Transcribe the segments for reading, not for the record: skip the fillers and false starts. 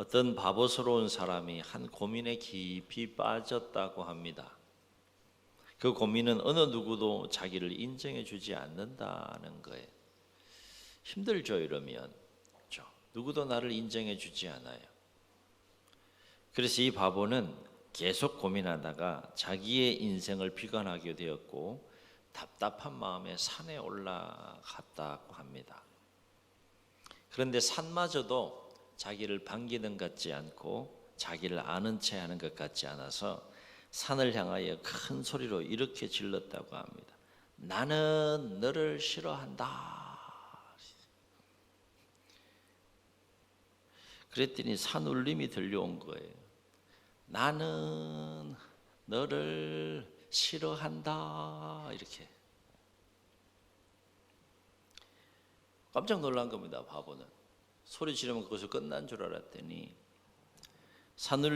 어떤 바보스러운 사람이 한 고민에 깊이 빠졌다고 합니다. 그 고민은 어느 누구도 자기를 인정해 주지 않는다는 거예요. 힘들죠, 이러면. 그렇죠? 누구도 나를 인정해 주지 않아요. 그래서 이 바보는 계속 고민하다가 자기의 인생을 비관하게 되었고 답답한 마음에 산에 올라갔다고 합니다. 그런데 산마저도 자기를 반기는 것 같지 않고 자기를 아는 체 하는 것 같지 않아서 산을 향하여 큰 소리로 이렇게 질렀다고 합니다. 나는 너를 싫어한다. 그랬더니 산울림이 들려온 거예요. 나는 너를 싫어한다. 이렇게. 깜짝 놀란 겁니다, 바보는. 소리 지르면 그것이 끝난 줄 알았더니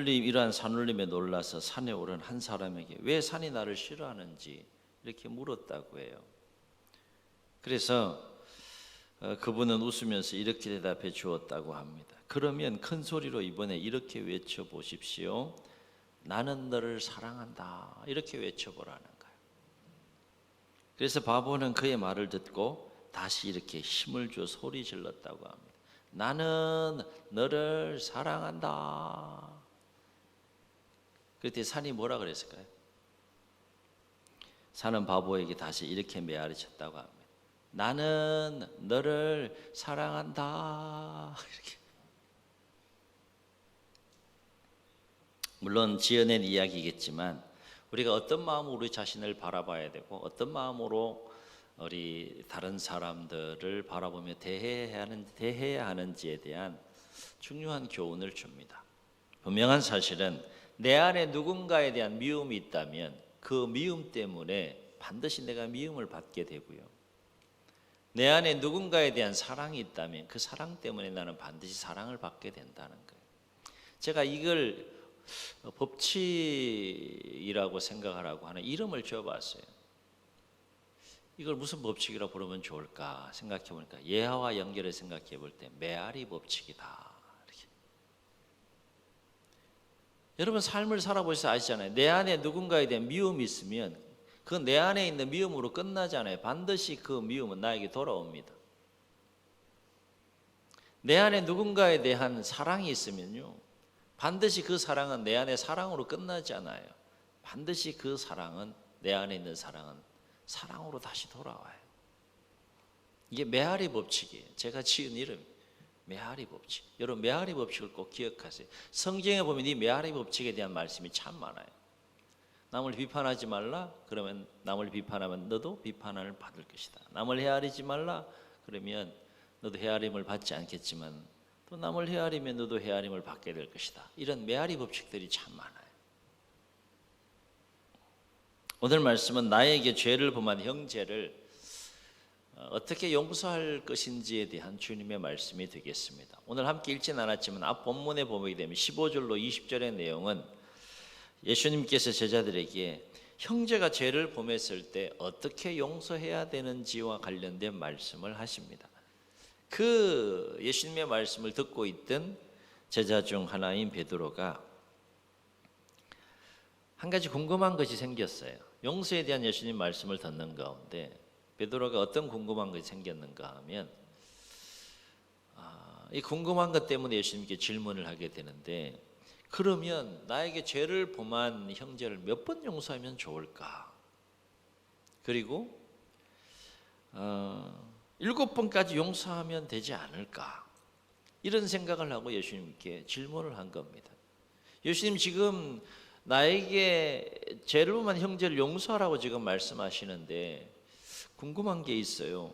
이러한 산울림에 놀라서 산에 오른 한 사람에게 왜 산이 나를 싫어하는지 이렇게 물었다고 해요. 그래서 그분은 웃으면서 이렇게 대답해 주었다고 합니다. 그러면 큰 소리로 이번에 이렇게 외쳐보십시오. 나는 너를 사랑한다. 이렇게 외쳐보라는 거예요. 그래서 바보는 그의 말을 듣고 다시 이렇게 힘을 줘 소리 질렀다고 합니다. 나는 너를 사랑한다. 그때 산이 뭐라 그랬을까요? 산은 바보에게 다시 이렇게 메아리쳤다고 합니다. 나는 너를 사랑한다. 이렇게. 물론 지어낸 이야기겠지만 우리가 어떤 마음으로 우리 자신을 바라봐야 되고 어떤 마음으로 우리 다른 사람들을 바라보며 대해야 하는지에 대한 중요한 교훈을 줍니다. 분명한 사실은 내 안에 누군가에 대한 미움이 있다면 그 미움 때문에 반드시 내가 미움을 받게 되고요. 내 안에 누군가에 대한 사랑이 있다면 그 사랑 때문에 나는 반드시 사랑을 받게 된다는 거예요. 제가 이걸 법칙이라고 생각하라고 하는 이름을 지어봤어요. 이걸 무슨 법칙이라고 부르면 좋을까 생각해 보니까 예화와 연결해 생각해 볼 때 메아리 법칙이다. 이렇게. 여러분 삶을 살아보셔서 아시잖아요. 내 안에 누군가에 대한 미움이 있으면 그 내 안에 있는 미움으로 끝나지 않아요. 반드시 그 미움은 나에게 돌아옵니다. 내 안에 누군가에 대한 사랑이 있으면요. 반드시 그 사랑은 내 안에 사랑으로 끝나지 않아요. 반드시 그 사랑은 내 안에 있는 사랑은 사랑으로 다시 돌아와요. 이게 메아리 법칙이에요. 제가 지은 이름 메아리 법칙. 여러분 메아리 법칙을 꼭 기억하세요. 성경에 보면 이 메아리 법칙에 대한 말씀이 참 많아요. 남을 비판하지 말라. 그러면 남을 비판하면 너도 비판을 받을 것이다. 남을 헤아리지 말라. 그러면 너도 헤아림을 받지 않겠지만 또 남을 헤아리면 너도 헤아림을 받게 될 것이다. 이런 메아리 법칙들이 참 많아요. 오늘 말씀은 나에게 죄를 범한 형제를 어떻게 용서할 것인지에 대한 주님의 말씀이 되겠습니다. 오늘 함께 읽지는 않았지만 앞 본문에 보게 되면 15절로 20절의 내용은 예수님께서 제자들에게 형제가 죄를 범했을 때 어떻게 용서해야 되는지와 관련된 말씀을 하십니다. 그 예수님의 말씀을 듣고 있던 제자 중 하나인 베드로가 한 가지 궁금한 것이 생겼어요. 용서에 대한 예수님 말씀을 듣는 가운데 베드로가 어떤 궁금한 것이 생겼는가 하면 이 궁금한 것 때문에 예수님께 질문을 하게 되는데 그러면 나에게 죄를 범한 형제를 몇 번 용서하면 좋을까? 그리고 7번까지 용서하면 되지 않을까? 이런 생각을 하고 예수님께 질문을 한 겁니다. 예수님 지금 나에게 죄를 범한 형제를 용서하라고 지금 말씀하시는데 궁금한 게 있어요.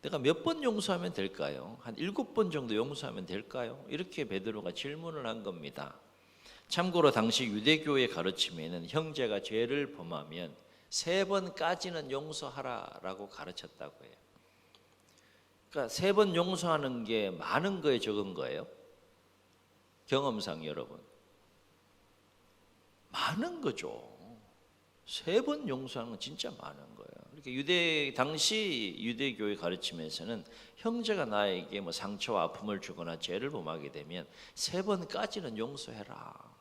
내가 몇 번 용서하면 될까요? 한 7번 정도 용서하면 될까요? 이렇게 베드로가 질문을 한 겁니다. 참고로 당시 유대교의 가르침에는 형제가 죄를 범하면 3번까지는 용서하라라고 가르쳤다고 해요. 그러니까 3번 용서하는 게 많은 거예요, 적은 거예요? 경험상 여러분 많은 거죠. 3번 용서하는 건 진짜 많은 거예요. 그러니까 당시 유대교의 가르침에서는 형제가 나에게 뭐 상처와 아픔을 주거나 죄를 범하게 되면 3번까지는 용서해라.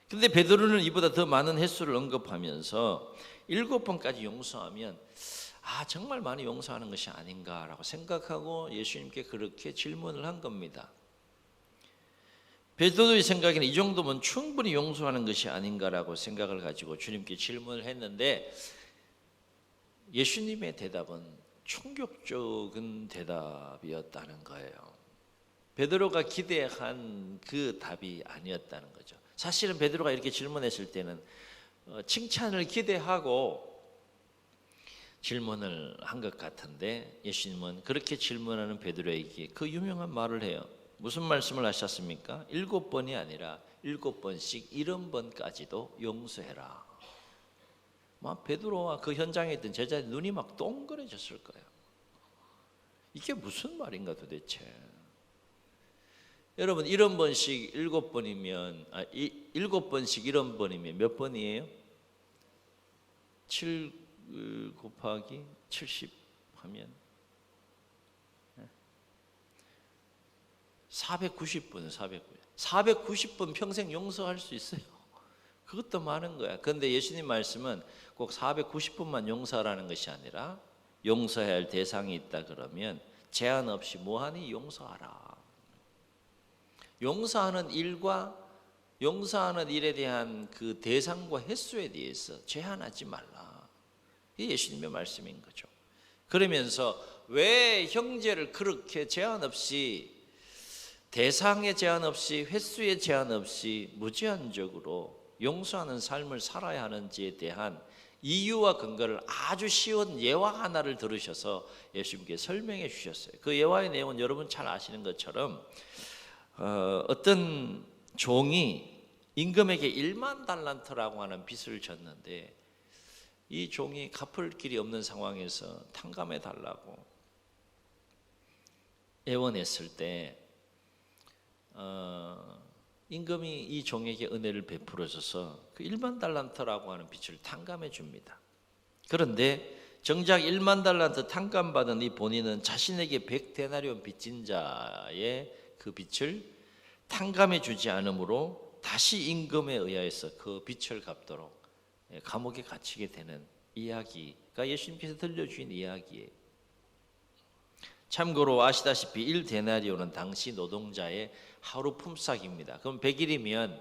근데 베드로는 이보다 더 많은 횟수를 언급하면서 7번까지 용서하면 정말 많이 용서하는 것이 아닌가라고 생각하고 예수님께 그렇게 질문을 한 겁니다. 베드로의 생각에는 이 정도면 충분히 용서하는 것이 아닌가라고 생각을 가지고 주님께 질문을 했는데 예수님의 대답은 충격적인 대답이었다는 거예요. 베드로가 기대한 그 답이 아니었다는 거죠. 사실은 베드로가 이렇게 질문했을 때는 칭찬을 기대하고 질문을 한 것 같은데 예수님은 그렇게 질문하는 베드로에게 그 유명한 말을 해요. 무슨 말씀을 하셨습니까? 7번이 아니라 7번씩 70번까지도 용서해라. 베드로와 그 현장에 있던 제자의 눈이 막 동그래졌을 거예요. 이게 무슨 말인가 도대체. 여러분 70번씩 7번이면 7번씩 70번이면 몇 번이에요? 7 곱하기 70 하면 490번, 490번 평생 용서할 수 있어요. 그것도 많은 거야. 그런데 예수님 말씀은 꼭 490번만 용서하라는 것이 아니라 용서해야 할 대상이 있다 그러면 제한 없이 무한히 용서하라. 용서하는 일에 대한 그 대상과 횟수에 대해서 제한하지 말라. 이게 예수님의 말씀인 거죠. 그러면서 왜 형제를 그렇게 제한 없이 대상에 제한 없이 횟수에 제한 없이 무제한적으로 용서하는 삶을 살아야 하는지에 대한 이유와 근거를 아주 쉬운 예화 하나를 들으셔서 예수님께 설명해 주셨어요. 그 예화의 내용은 여러분 잘 아시는 것처럼 어떤 종이 임금에게 1만 달란트라고 하는 빚을 졌는데 이 종이 갚을 길이 없는 상황에서 탕감해 달라고 애원했을 때 임금이 이 종에게 은혜를 베풀어줘서 그 1만 달란트라고 하는 빚을 탕감해 줍니다. 그런데 정작 1만 달란트 탕감받은 이 본인은 자신에게 100데나리온 빚진 자의 그 빚을 탕감해 주지 않으므로 다시 임금에 의하여서 그 빚을 갚도록 감옥에 갇히게 되는 이야기가 예수님께서 들려주신 이야기예요. 참고로 아시다시피 1데나리온은 당시 노동자의 하루 품삯입니다. 그럼 100일이면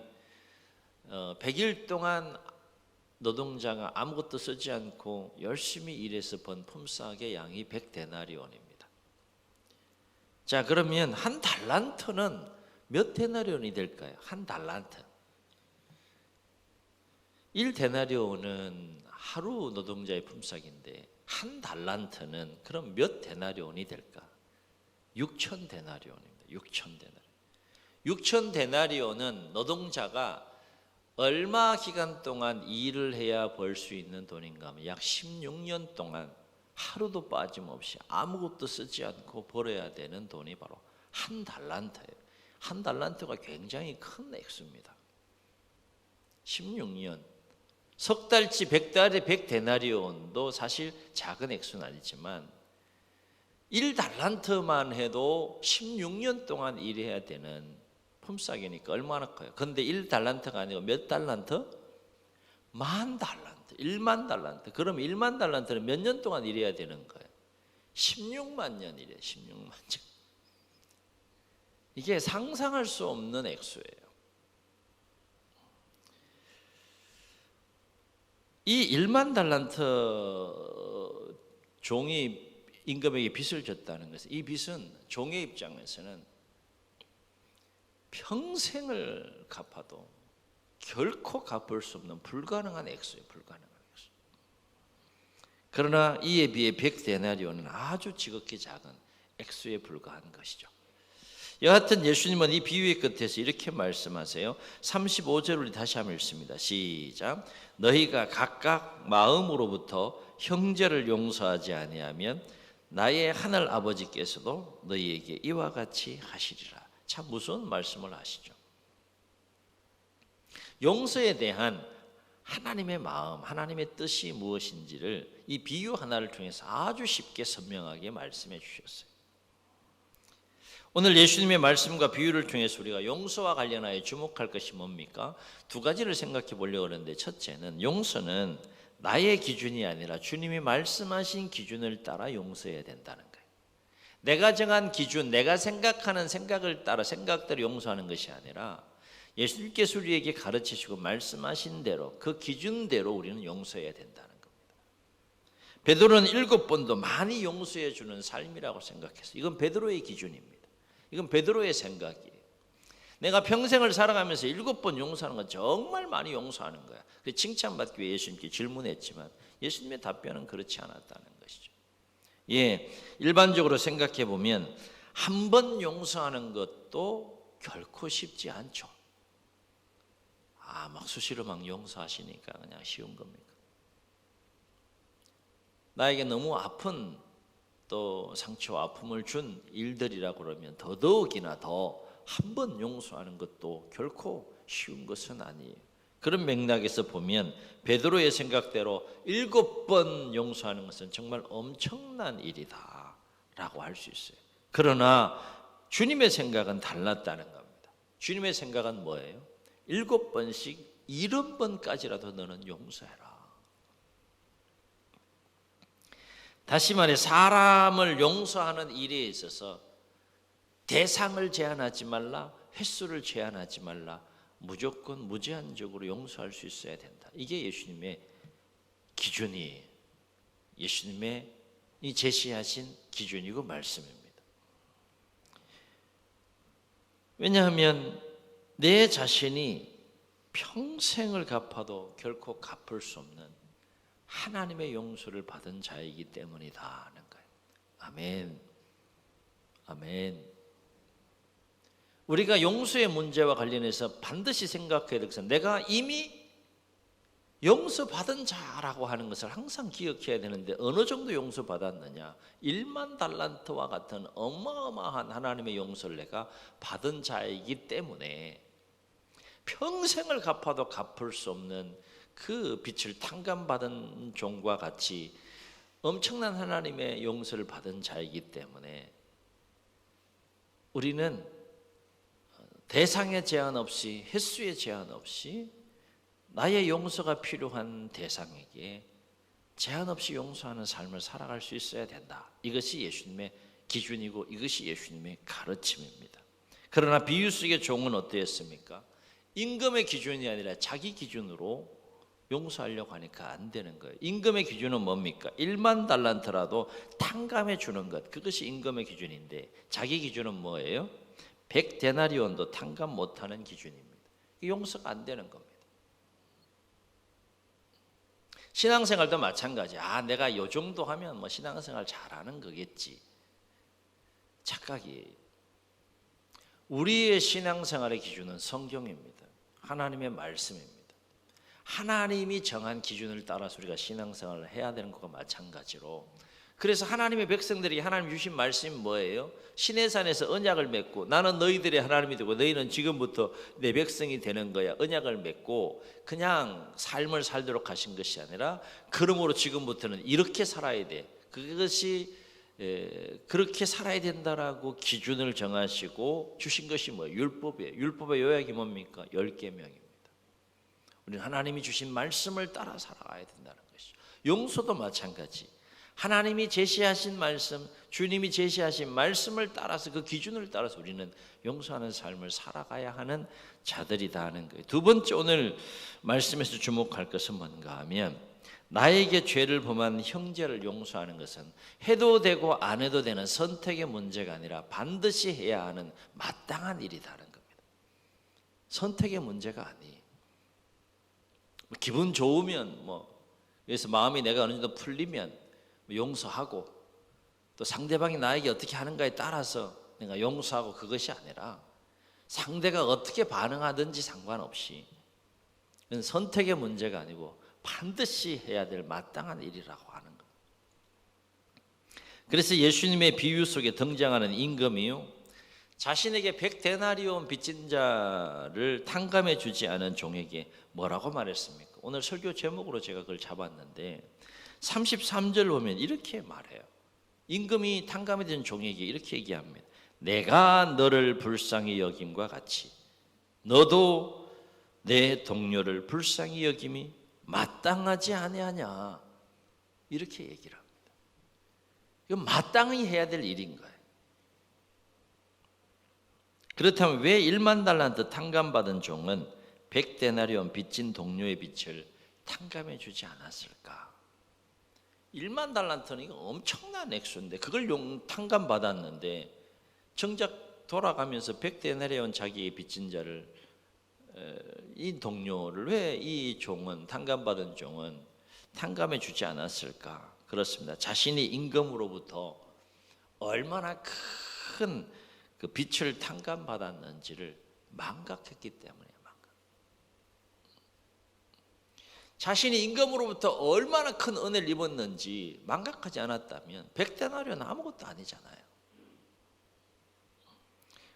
100일 동안 노동자가 아무것도 쓰지 않고 열심히 일해서 번 품삯의 양이 100데나리온입니다. 자, 그러면 한 달란트는 몇 데나리온이 될까요? 한 달란트. 1데나리온은 하루 노동자의 품삯인데 한 달란트는 그럼 몇 데나리온이 될까? 6,000데나리온입니다. 6,000데나리온. 6,000데나리온은 노동자가 얼마 기간 동안 일을 해야 벌 수 있는 돈인가 하면 약 16년 동안 하루도 빠짐없이 아무것도 쓰지 않고 벌어야 되는 돈이 바로 한 달란트예요. 한 달란트가 굉장히 큰 액수입니다. 16년. 석 달치 100달에 100데나리온도 사실 작은 액수는 아니지만 1달란트만 해도 16년 동안 일해야 되는 품삯이니까 얼마나 커요. 그런데 1달란트가 아니고 몇 달란트? 10,000달란트, 10,000달란트. 그럼 10,000달란트는 몇 년 동안 일해야 되는 거예요? 16만 년 일해요. 16만 년. 이게 상상할 수 없는 액수예요. 이 10,000달란트 종이 임금에게 빚을 졌다는 것은 이 빚은 종의 입장에서는 평생을 갚아도 결코 갚을 수 없는 불가능한 액수예요. 불가능한 액수. 그러나 이에 비해 100데나리온은 아주 지극히 작은 액수에 불과한 것이죠. 여하튼 예수님은 이 비유의 끝에서 이렇게 말씀하세요. 35절을 우리 다시 한번 읽습니다. 시작. 너희가 각각 마음으로부터 형제를 용서하지 아니하면 나의 하늘 아버지께서도 너희에게 이와 같이 하시리라. 참 무서운 말씀을 하시죠. 용서에 대한 하나님의 마음, 하나님의 뜻이 무엇인지를 이 비유 하나를 통해서 아주 쉽게 선명하게 말씀해 주셨어요. 오늘 예수님의 말씀과 비유를 통해서 우리가 용서와 관련하여 주목할 것이 뭡니까? 두 가지를 생각해 보려고 하는데, 첫째는 용서는 나의 기준이 아니라 주님이 말씀하신 기준을 따라 용서해야 된다는 거예요. 내가 정한 기준, 내가 생각하는 생각을 따라 생각대로 용서하는 것이 아니라 예수님께서 우리에게 가르치시고 말씀하신 대로 그 기준대로 우리는 용서해야 된다는 겁니다. 베드로는 7번도 많이 용서해 주는 삶이라고 생각했어요. 이건 베드로의 기준입니다. 이건 베드로의 생각이에요. 내가 평생을 살아가면서 7번 용서하는 건 정말 많이 용서하는 거야. 칭찬받기 위해 예수님께 질문했지만 예수님의 답변은 그렇지 않았다는 것이죠. 일반적으로 생각해 보면 한 번 용서하는 것도 결코 쉽지 않죠. 막 수시로 막 용서하시니까 그냥 쉬운 겁니까? 나에게 너무 아픈 또 상처와 아픔을 준 일들이라고 그러면 더더욱이나 더 한 번 용서하는 것도 결코 쉬운 것은 아니에요. 그런 맥락에서 보면 베드로의 생각대로 7번 용서하는 것은 정말 엄청난 일이다 라고 할 수 있어요. 그러나 주님의 생각은 달랐다는 겁니다. 주님의 생각은 뭐예요? 7번씩 70번까지라도 너는 용서해라. 다시 말해 사람을 용서하는 일에 있어서 대상을 제한하지 말라, 횟수를 제한하지 말라, 무조건 무제한적으로 용서할 수 있어야 된다. 이게 예수님의 기준이에요. 예수님의 이 제시하신 기준이고 말씀입니다. 왜냐하면 내 자신이 평생을 갚아도 결코 갚을 수 없는 하나님의 용서를 받은 자이기 때문이다 하는 거예요. 아멘. 아멘. 우리가 용서의 문제와 관련해서 반드시 생각해야 될 것은 내가 이미 용서받은 자라고 하는 것을 항상 기억해야 되는데, 어느 정도 용서받았느냐? 1만 달란트와 같은 어마어마한 하나님의 용서를 내가 받은 자이기 때문에 평생을 갚아도 갚을 수 없는 그 빛을 탕감받은 종과 같이 엄청난 하나님의 용서를 받은 자이기 때문에 우리는 대상의 제한 없이, 횟수의 제한 없이 나의 용서가 필요한 대상에게 제한 없이 용서하는 삶을 살아갈 수 있어야 된다. 이것이 예수님의 기준이고 이것이 예수님의 가르침입니다. 그러나 비유 속의 종은 어땠습니까? 임금의 기준이 아니라 자기 기준으로 용서하려고 하니까 안 되는 거예요. 임금의 기준은 뭡니까? 1만 달란트라도 탕감해 주는 것, 그것이 임금의 기준인데 자기 기준은 뭐예요? 100데나리온도 탕감 못하는 기준입니다. 용서가 안 되는 겁니다. 신앙생활도 마찬가지. 내가 요 정도 하면 뭐 신앙생활 잘하는 거겠지. 착각이에요. 우리의 신앙생활의 기준은 성경입니다. 하나님의 말씀입니다. 하나님이 정한 기준을 따라서 우리가 신앙생활을 해야 되는 것과 마찬가지로, 그래서 하나님의 백성들이 하나님 주신 말씀이 뭐예요? 시내산에서 언약을 맺고 나는 너희들의 하나님이 되고 너희는 지금부터 내 백성이 되는 거야. 언약을 맺고 그냥 삶을 살도록 하신 것이 아니라, 그러므로 지금부터는 이렇게 살아야 돼. 그것이 그렇게 살아야 된다라고 기준을 정하시고 주신 것이 뭐예요? 율법이에요. 율법의 요약이 뭡니까? 10계명입니다. 우리는 하나님이 주신 말씀을 따라 살아가야 된다는 것이죠. 용서도 마찬가지. 하나님이 제시하신 말씀, 주님이 제시하신 말씀을 따라서, 그 기준을 따라서 우리는 용서하는 삶을 살아가야 하는 자들이다 하는 거예요. 두 번째 오늘 말씀에서 주목할 것은 뭔가 하면, 나에게 죄를 범한 형제를 용서하는 것은 해도 되고 안 해도 되는 선택의 문제가 아니라 반드시 해야 하는 마땅한 일이다는 겁니다. 선택의 문제가 아니에요. 기분 좋으면 그래서 마음이 내가 어느 정도 풀리면 용서하고, 또 상대방이 나에게 어떻게 하는가에 따라서 내가 용서하고, 그것이 아니라 상대가 어떻게 반응하든지 상관없이, 그건 선택의 문제가 아니고 반드시 해야 될 마땅한 일이라고 하는 겁니다. 그래서 예수님의 비유 속에 등장하는 임금이요, 자신에게 100데나리온 빚진 자를 탕감해 주지 않은 종에게 뭐라고 말했습니까? 오늘 설교 제목으로 제가 그걸 잡았는데 33절 보면 이렇게 말해요. 임금이 탕감해 준 종에게 이렇게 얘기합니다. 내가 너를 불쌍히 여김과 같이 너도 내 동료를 불쌍히 여김이 마땅하지 아니하냐, 이렇게 얘기를 합니다. 이건 마땅히 해야 될 일인 거예요. 그렇다면 왜 1만 달란트 탕감받은 종은 100데나리온 빚진 동료의 빚을 탕감해 주지 않았을까? 1만 달란트는 이거 엄청난 액수인데 그걸 탕감받았는데 정작 돌아가면서 100데나리온 자기의 빚진 자를, 이 동료를 왜 이 종은, 탕감받은 종은 탕감해 주지 않았을까? 그렇습니다. 자신이 임금으로부터 얼마나 큰 그 빚을 탕감받았는지를 망각했기 때문에. 자신이 임금으로부터 얼마나 큰 은혜를 입었는지 망각하지 않았다면 100데나리온 아무것도 아니잖아요.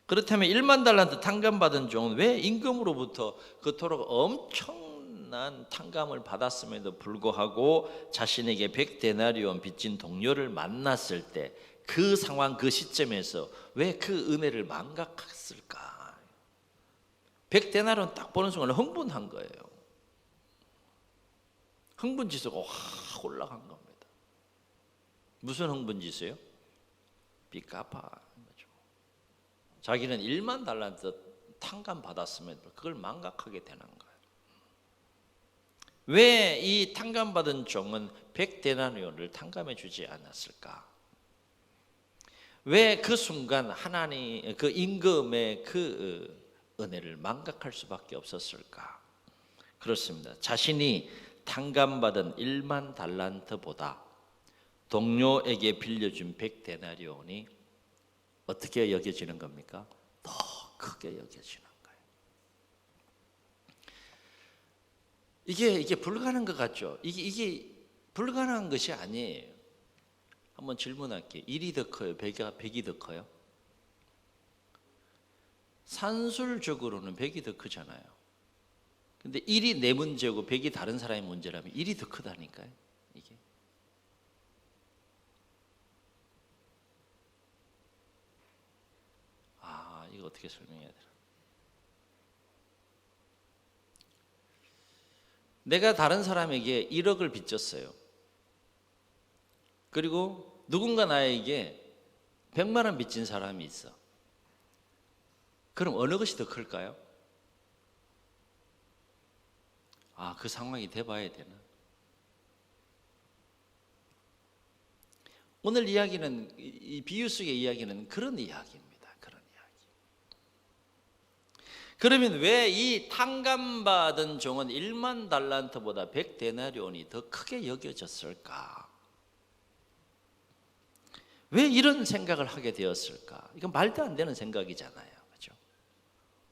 그렇다면 1만 달란트 탕감받은 종은 왜 임금으로부터 그토록 엄청난 탕감을 받았음에도 불구하고 자신에게 100데나리온 빚진 동료를 만났을 때 그 상황, 그 시점에서 왜 그 은혜를 망각했을까? 100데나리온 딱 보는 순간 흥분한 거예요. 흥분지수가 확 올라간 겁니다. 무슨 흥분지수예요? 빚 갚아 거죠. 자기는 1만 달란트 탕감 받았음에도 그걸 망각하게 되는 거예요. 왜 이 탕감받은 종은 100데나리온을 탕감해 주지 않았을까? 왜 그 순간 하나님, 그 임금의 그 은혜를 망각할 수밖에 없었을까? 그렇습니다. 자신이 탕감받은 1만 달란트보다 동료에게 빌려준 100데나리온이 어떻게 여겨지는 겁니까? 더 크게 여겨지는 거예요. 이게 불가능한 것 같죠? 이게 불가능한 것이 아니에요. 한번 질문할게요. 1이 더 커요? 100이 더 커요? 산술적으로는 100이 더 크잖아요. 근데 1이 내 문제고 100이 다른 사람의 문제라면 1이 더 크다니까요. 이게. 이거 어떻게 설명해야 되나? 내가 다른 사람에게 1억을 빚졌어요. 그리고 누군가 나에게 100만 원 빚진 사람이 있어. 그럼 어느 것이 더 클까요? 그 상황이 돼봐야 되나? 오늘 이야기는, 이 비유 속의 이야기는 그런 이야기입니다. 그런 이야기. 그러면 왜 이 탕감받은 종은 1만 달란트보다 100데나리온이 더 크게 여겨졌을까? 왜 이런 생각을 하게 되었을까? 이건 말도 안 되는 생각이잖아요. 그렇죠?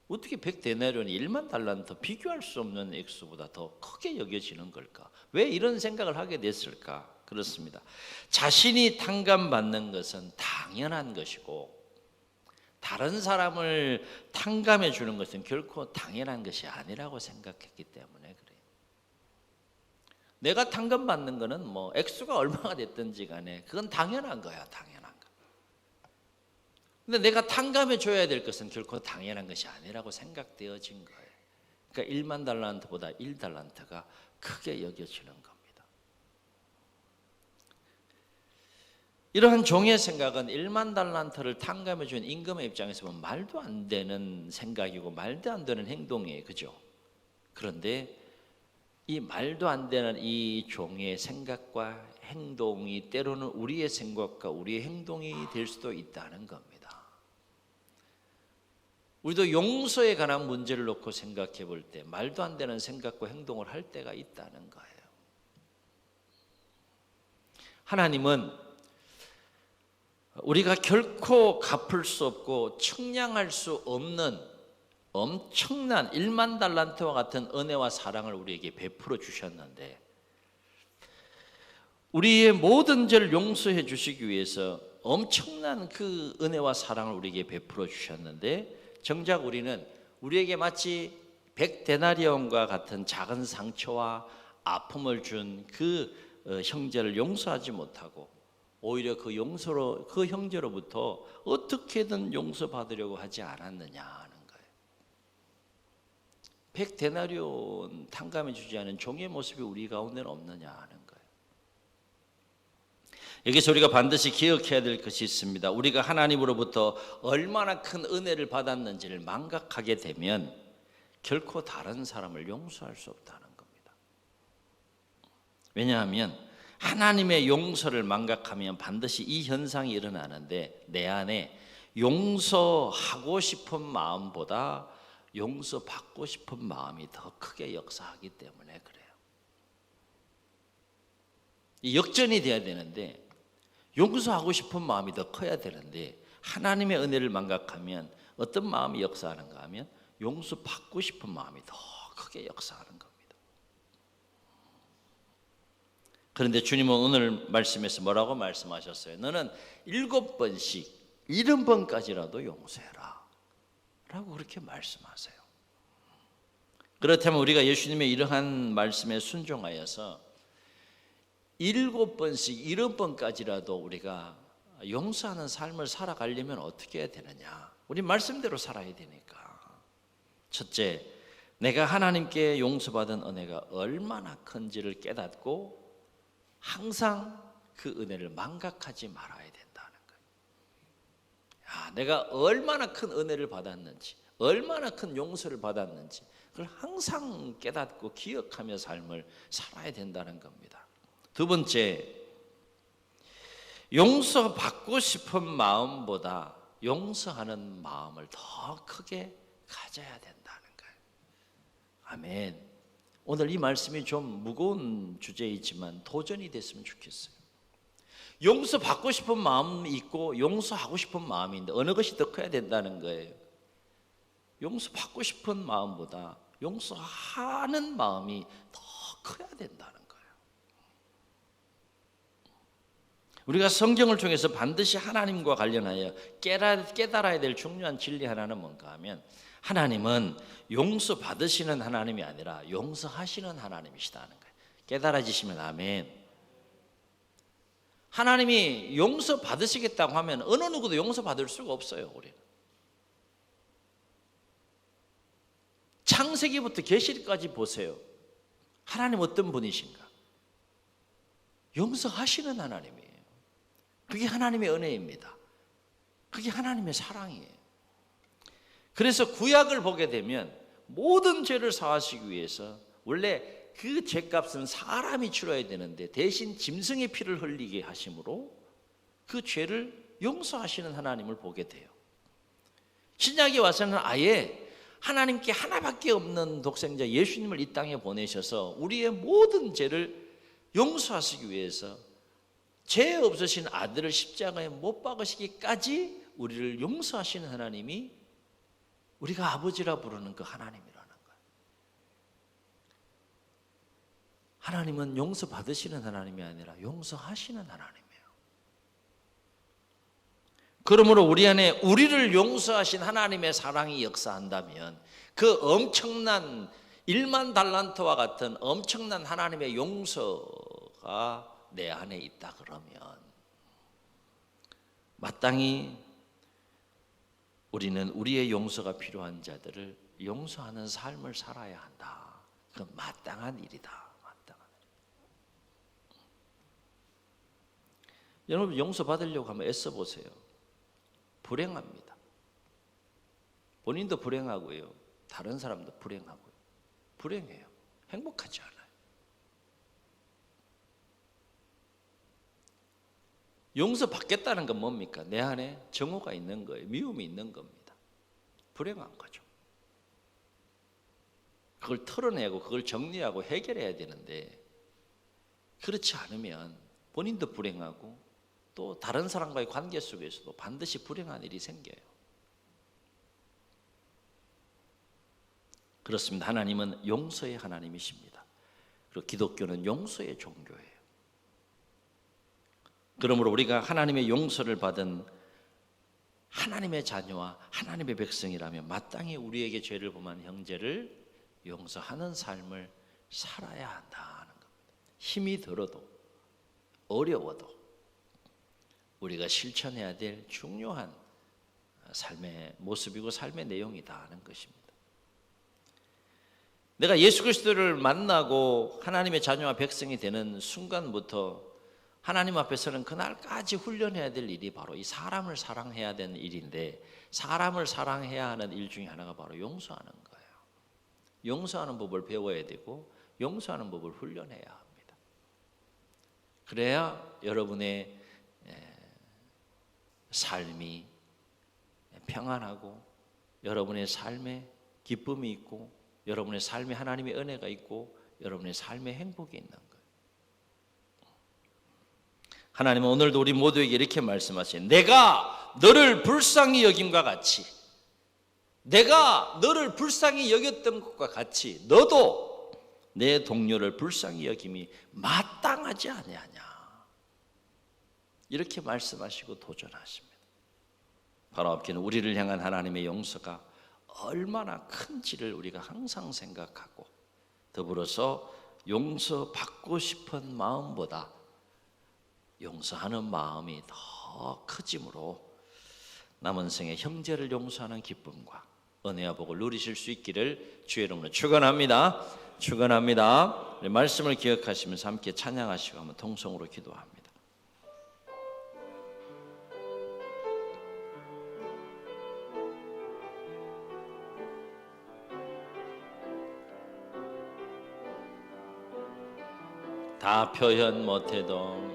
어떻게 100데나리온이 1만 달란트, 비교할 수 없는 액수보다 더 크게 여겨지는 걸까? 왜 이런 생각을 하게 됐을까? 그렇습니다. 자신이 탕감받는 것은 당연한 것이고 다른 사람을 탕감해 주는 것은 결코 당연한 것이 아니라고 생각했기 때문에 그래요. 내가 탕감받는 거는 뭐 액수가 얼마가 됐든지 간에 그건 당연한 거야. 당연한 거. 근데 내가 탕감해 줘야 될 것은 결코 당연한 것이 아니라고 생각되어진 거예요. 그러니까 1만 달란트보다 1달란트가 크게 여겨지는 겁니다. 이러한 종의 생각은 1만 달란트를 탕감해 준 임금의 입장에서 보면 말도 안 되는 생각이고 말도 안 되는 행동이에요. 그죠? 그런데 이 말도 안 되는 이 종의 생각과 행동이 때로는 우리의 생각과 우리의 행동이 될 수도 있다는 겁니다. 우리도 용서에 관한 문제를 놓고 생각해 볼 때 말도 안 되는 생각과 행동을 할 때가 있다는 거예요. 하나님은 우리가 결코 갚을 수 없고 측량할 수 없는 엄청난 1만 달란트와 같은 은혜와 사랑을 우리에게 베풀어 주셨는데 우리의 모든 죄를 용서해 주시기 위해서 엄청난 그 은혜와 사랑을 우리에게 베풀어 주셨는데 정작 우리는 우리에게 마치 100데나리온과 같은 작은 상처와 아픔을 준 그 형제를 용서하지 못하고 오히려 그 형제로부터 어떻게든 용서받으려고 하지 않았느냐 하는 거예요. 100데나리온 탕감해 주지 않은 종의 모습이 우리 가운데는 없느냐 하는 거예요. 여기서 우리가 반드시 기억해야 될 것이 있습니다. 우리가 하나님으로부터 얼마나 큰 은혜를 받았는지를 망각하게 되면 결코 다른 사람을 용서할 수 없다는 겁니다. 왜냐하면 하나님의 용서를 망각하면 반드시 이 현상이 일어나는데 내 안에 용서하고 싶은 마음보다 용서받고 싶은 마음이 더 크게 역사하기 때문에 그래요. 이 역전이 돼야 되는데 용서하고 싶은 마음이 더 커야 되는데 하나님의 은혜를 망각하면 어떤 마음이 역사하는가 하면 용서받고 싶은 마음이 더 크게 역사하는 겁니다. 그런데 주님은 오늘 말씀에서 뭐라고 말씀하셨어요? 너는 7번씩 70번까지라도 용서해라 라고 그렇게 말씀하세요. 그렇다면 우리가 예수님의 이러한 말씀에 순종하여서 7번씩 70번까지라도 우리가 용서하는 삶을 살아가려면 어떻게 해야 되느냐? 우리 말씀대로 살아야 되니까. 첫째, 내가 하나님께 용서받은 은혜가 얼마나 큰지를 깨닫고 항상 그 은혜를 망각하지 말아야 된다는 거예요. 내가 얼마나 큰 은혜를 받았는지, 얼마나 큰 용서를 받았는지 그걸 항상 깨닫고 기억하며 삶을 살아야 된다는 겁니다. 두 번째, 용서받고 싶은 마음보다 용서하는 마음을 더 크게 가져야 된다는 거예요. 아멘. 오늘 이 말씀이 좀 무거운 주제이지만 도전이 됐으면 좋겠어요. 용서받고 싶은 마음이 있고 용서하고 싶은 마음이 있는데 어느 것이 더 커야 된다는 거예요. 용서받고 싶은 마음보다 용서하는 마음이 더 커야 된다는 거예요. 우리가 성경을 통해서 반드시 하나님과 관련하여 깨달아야 될 중요한 진리 하나는 뭔가 하면 하나님은 용서받으시는 하나님이 아니라 용서하시는 하나님이시다는 거예요. 깨달아지시면 아멘. 하나님이 용서받으시겠다고 하면 어느 누구도 용서받을 수가 없어요. 우리는 창세기부터 계시까지 보세요. 하나님 어떤 분이신가? 용서하시는 하나님이에요. 그게 하나님의 은혜입니다. 그게 하나님의 사랑이에요. 그래서 구약을 보게 되면 모든 죄를 사하시기 위해서 원래 그 죄값은 사람이 치러야 되는데 대신 짐승의 피를 흘리게 하심으로 그 죄를 용서하시는 하나님을 보게 돼요. 신약에 와서는 아예 하나님께 하나밖에 없는 독생자 예수님을 이 땅에 보내셔서 우리의 모든 죄를 용서하시기 위해서 죄 없으신 아들을 십자가에 못 박으시기까지 우리를 용서하시는 하나님이 우리가 아버지라 부르는 그 하나님이라는 거예요. 하나님은 용서받으시는 하나님이 아니라 용서하시는 하나님이에요. 그러므로 우리 안에 우리를 용서하신 하나님의 사랑이 역사한다면 그 엄청난 1만 달란트와 같은 엄청난 하나님의 용서가 내 안에 있다 그러면 마땅히 우리는 우리의 용서가 필요한 자들을 용서하는 삶을 살아야 한다. 그건 마땅한 일이다. 마땅한 일. 여러분 용서받으려고 하면 애써 보세요. 불행합니다. 본인도 불행하고요. 다른 사람도 불행하고요. 불행해요. 행복하지 않아요. 용서받겠다는 건 뭡니까? 내 안에 정오가 있는 거예요. 미움이 있는 겁니다. 불행한 거죠. 그걸 털어내고 그걸 정리하고 해결해야 되는데 그렇지 않으면 본인도 불행하고 또 다른 사람과의 관계 속에서도 반드시 불행한 일이 생겨요. 그렇습니다. 하나님은 용서의 하나님이십니다. 그리고 기독교는 용서의 종교예요. 그러므로 우리가 하나님의 용서를 받은 하나님의 자녀와 하나님의 백성이라면 마땅히 우리에게 죄를 범한 형제를 용서하는 삶을 살아야 한다는 겁니다. 힘이 들어도 어려워도 우리가 실천해야 될 중요한 삶의 모습이고 삶의 내용이다는 것입니다. 내가 예수 그리스도를 만나고 하나님의 자녀와 백성이 되는 순간부터 하나님 앞에서는 그날까지 훈련해야 될 일이 바로 이 사람을 사랑해야 되는 일인데, 사람을 사랑해야 하는 일 중에 하나가 바로 용서하는 거예요. 용서하는 법을 배워야 되고 용서하는 법을 훈련해야 합니다. 그래야 여러분의 삶이 평안하고 여러분의 삶에 기쁨이 있고 여러분의 삶에 하나님의 은혜가 있고 여러분의 삶에 행복이 있는 거예요. 하나님은 오늘도 우리 모두에게 이렇게 말씀하세요. 내가 너를 불쌍히 여김과 같이, 내가 너를 불쌍히 여겼던 것과 같이 너도 내 동료를 불쌍히 여김이 마땅하지 아니하냐, 이렇게 말씀하시고 도전하십니다. 바로 앞에는 우리를 향한 하나님의 용서가 얼마나 큰지를 우리가 항상 생각하고, 더불어서 용서받고 싶은 마음보다 용서하는 마음이 더 크지므로 남은 생에 형제를 용서하는 기쁨과 은혜와 복을 누리실 수 있기를 주의 이름으로 축원합니다. 축원합니다. 말씀을 기억하시면서 함께 찬양하시고 한번 통성으로 기도합니다. 다 표현 못해도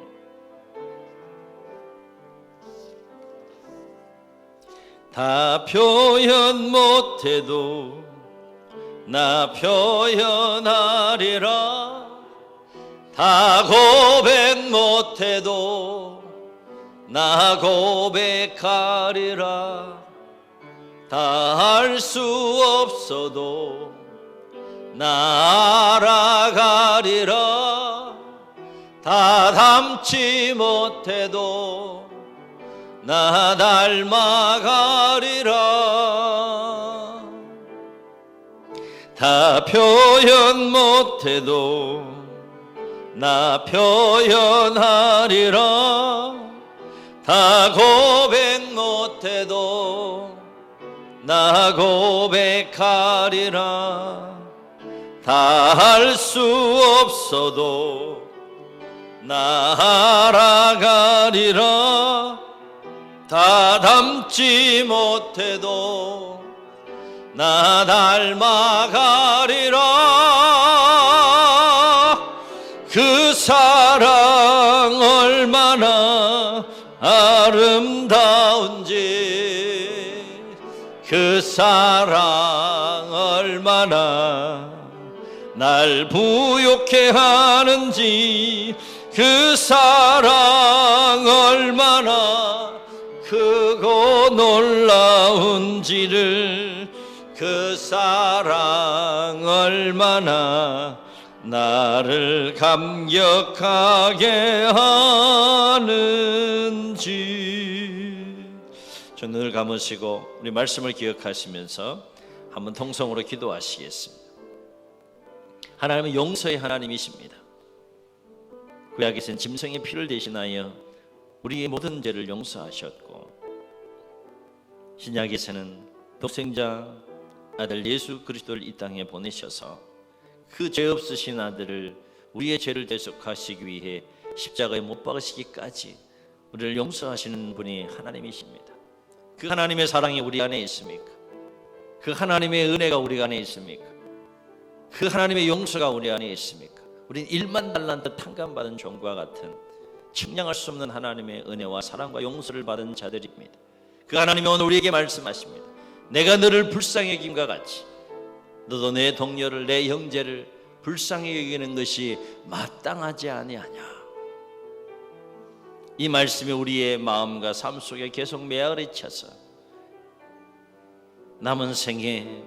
다 표현 못해도 나 표현하리라. 다 고백 못해도 나 고백하리라. 다 할 수 없어도 나 알아가리라. 다 담지 못해도 나 닮아가리라. 다 표현 못해도 나 표현하리라. 다 고백 못해도 나 고백하리라. 다 할 수 없어도 나 알아가리라. 다 담지 못해도 나 닮아가리라. 그 사랑 얼마나 아름다운지, 그 사랑 얼마나 날 부욕해 하는지, 그 사랑 얼마나 크고 놀라운지를, 그 사랑 얼마나 나를 감격하게 하는지. 저 눈을 감으시고 우리 말씀을 기억하시면서 한번 통성으로 기도하시겠습니다. 하나님은 용서의 하나님이십니다. 구약에서는 짐승의 피를 대신하여 우리의 모든 죄를 용서하셨고, 신약에서는 독생자 아들 예수 그리스도를 이 땅에 보내셔서 그 죄 없으신 아들을 우리의 죄를 대속하시기 위해 십자가에 못 박으시기까지 우리를 용서하시는 분이 하나님이십니다. 그 하나님의 사랑이 우리 안에 있습니까? 그 하나님의 은혜가 우리 안에 있습니까? 그 하나님의 용서가 우리 안에 있습니까? 우린 1만 달란트 탕감받은 종과 같은 측량할 수 없는 하나님의 은혜와 사랑과 용서를 받은 자들입니다. 그 하나님이 오늘 우리에게 말씀하십니다. 내가 너를 불쌍히 여김과 같이 너도 내 동료를, 내 형제를 불쌍히 여기는 것이 마땅하지 아니하냐. 이 말씀이 우리의 마음과 삶 속에 계속 메아리 쳐서 남은 생에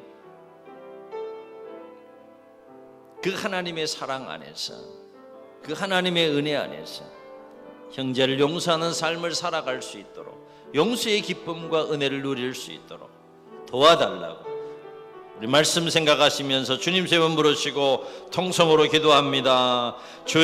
그 하나님의 사랑 안에서, 그 하나님의 은혜 안에서 형제를 용서하는 삶을 살아갈 수 있도록 용서의 기쁨과 은혜를 누릴 수 있도록 도와달라고 우리 말씀 생각하시면서 주님 세 번 부르시고 통성으로 기도합니다. 주여